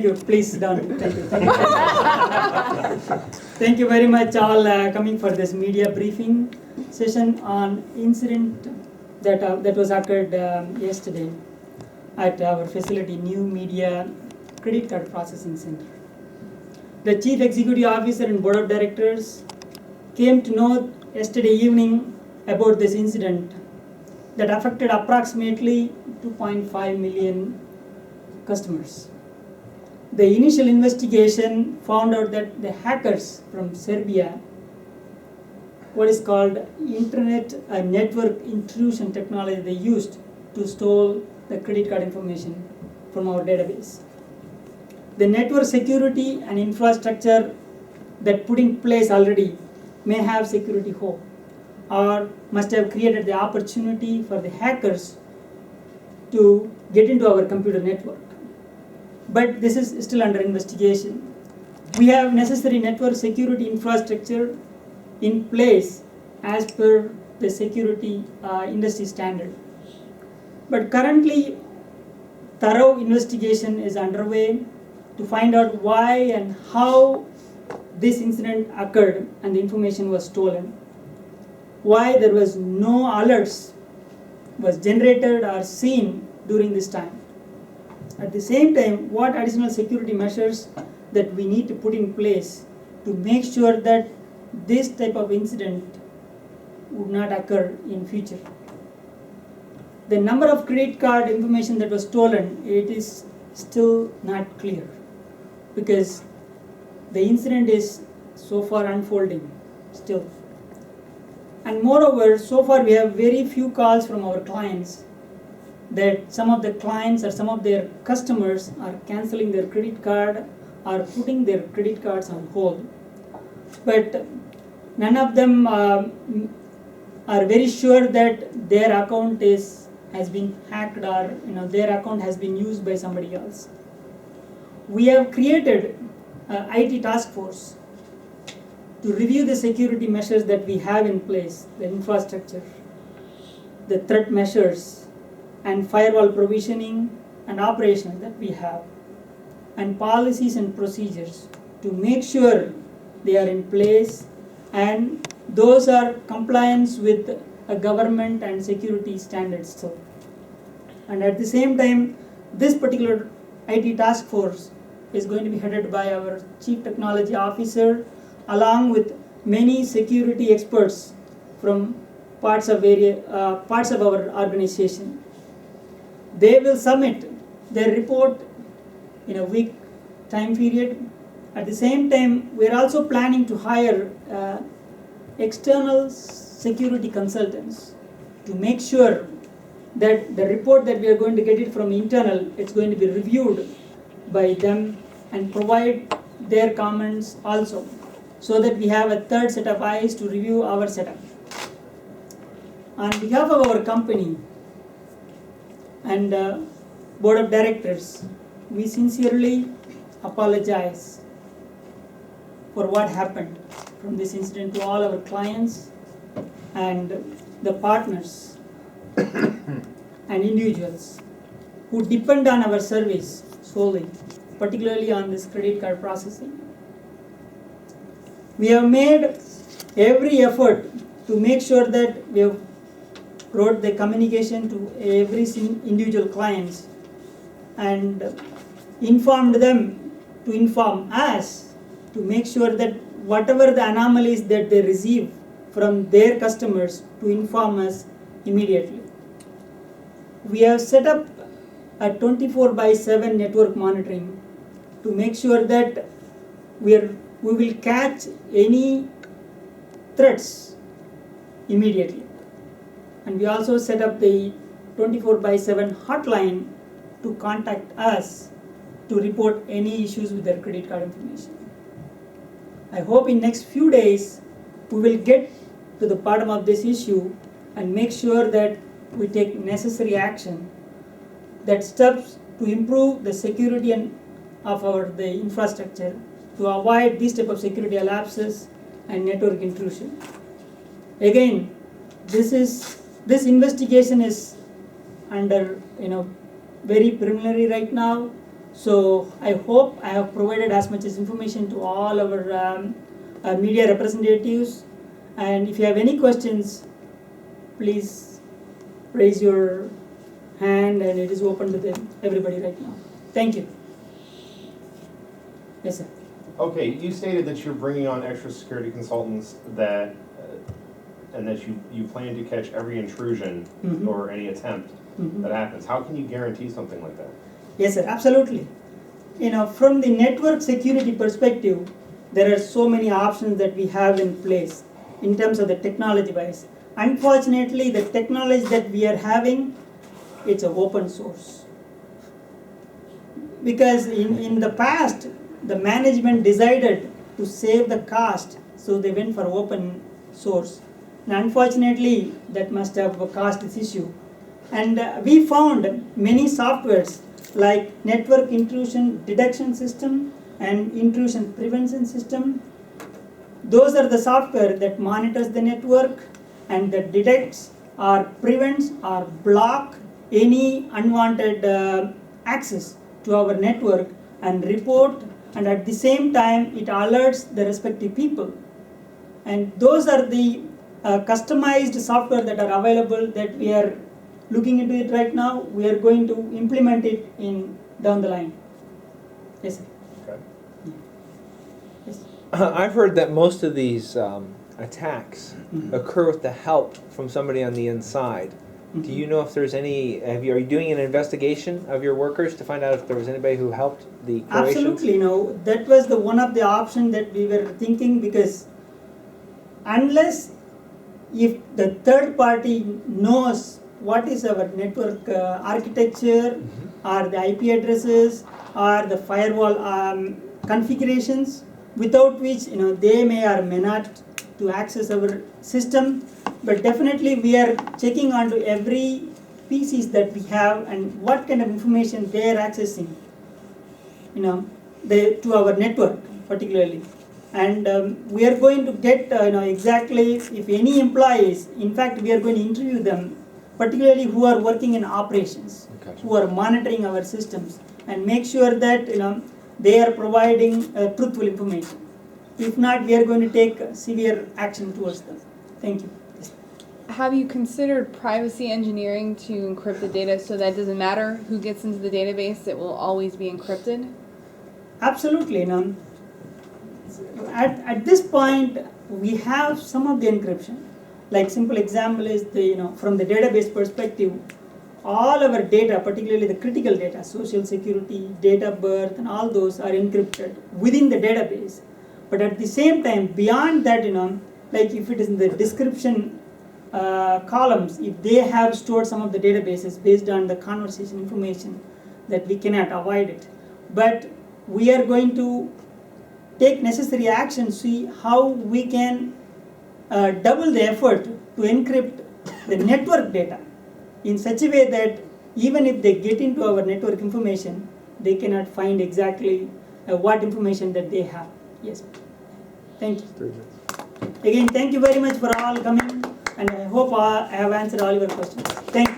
Please sit down. Thank you. Thank you. Thank you very much, all coming for this media briefing session on incident that was occurred yesterday at our facility, New Media Credit Card Processing Center. The Chief Executive Officer and Board of Directors came to know yesterday evening about this incident that affected approximately 2.5 million customers. The initial investigation found out that the hackers from Serbia, what is called internet network intrusion technology, they used to steal the credit card information from our database. The network security and infrastructure that put in place already may have security hole or must have created the opportunity for the hackers to get into our computer network. But this is still under investigation. We have necessary network security infrastructure in place as per the security industry standard. But currently, thorough investigation is underway to find out why and how this incident occurred and the information was stolen. Why there was no alerts was generated or seen during this time. At the same time, what additional security measures that we need to put in place to make sure that this type of incident would not occur in future. The number of credit card information that was stolen, it is still not clear because the incident is so far unfolding still. And moreover, so far we have very few calls from our clients that some of the clients or some of their customers are canceling their credit card or putting their credit cards on hold. But none of them are very sure that their account has been hacked or their account has been used by somebody else. We have created an IT task force to review the security measures that we have in place, the infrastructure, the threat measures, and firewall provisioning and operational that we have, and policies and procedures to make sure they are in place and those are compliance with a government and security standards too. And at the same time, this particular IT task force is going to be headed by our Chief Technology Officer along with many security experts from parts of our organization. They will submit their report in a week time period. At the same time, we are also planning to hire external security consultants to make sure that the report that we are going to get it from internal, it's going to be reviewed by them and provide their comments also, so that we have a third set of eyes to review our setup. On behalf of our company and Board of Directors, we sincerely apologize for what happened from this incident to all our clients and the partners and individuals who depend on our service solely, particularly on this credit card processing. We have made every effort to make sure that we have wrote the communication to every individual clients and informed them to inform us to make sure that whatever the anomalies that they receive from their customers to inform us immediately. We have set up a 24/7 network monitoring to make sure that we will catch any threats immediately. And we also set up the 24/7 hotline to contact us to report any issues with their credit card information. I hope in next few days we will get to the bottom of this issue and make sure that we take necessary action that steps to improve the security of the infrastructure to avoid these type of security lapses and network intrusion. Again, this investigation is under very preliminary right now, So I hope I have provided as much as information to all our media representatives. And if you have any questions, please raise your hand, and it is open to everybody right now. Thank you. Yes, sir. Okay, you stated that you're bringing on extra security consultants that, and that you plan to catch every intrusion or any attempt that happens. How can you guarantee something like that? Yes, sir, absolutely. From the network security perspective, there are so many options that we have in place in terms of the technology wise. Unfortunately, the technology that we are having, it's an open source. Because in the past, the management decided to save the cost, so they went for open source. And unfortunately, that must have caused this issue. And we found many softwares like network intrusion detection system and intrusion prevention system. Those are the software that monitors the network and that detects or prevents or block any unwanted access to our network and report, and at the same time it alerts the respective people. And those are the customized software that are available that we are looking into it right now. We are going to implement it down the line. Yes, sir. Okay. Yes. I've heard that most of these attacks occur with the help from somebody on the inside. Do you know if there's any, are you doing an investigation of your workers to find out if there was anybody who helped the Croatians? Absolutely, no. That was one of the options that we were thinking, because unless if the third party knows what is our network architecture or the IP addresses or the firewall configurations, without which they may or may not to access our system. But definitely we are checking onto every PCs that we have and what kind of information they are accessing, to our network particularly. And we are going to get exactly if any employees, in fact we are going to interview them, particularly who are working in operations, who are monitoring our systems, and make sure that they are providing truthful information. If not, we are going to take severe action towards them. Thank you. Have you considered privacy engineering to encrypt the data so that it doesn't matter who gets into the database, it will always be encrypted? Absolutely. At this point, we have some of the encryption. Like simple example is from the database perspective, all our data, particularly the critical data, social security, date of birth, and all those are encrypted within the database. But at the same time, beyond that, like if it is in the description columns, if they have stored some of the databases based on the conversation information, that we cannot avoid it. But we are going to take necessary action, see how we can double the effort to encrypt the network data in such a way that even if they get into our network information, they cannot find exactly what information that they have. Yes. Thank you. Again, thank you very much for all coming, and I hope I have answered all your questions. Thank you.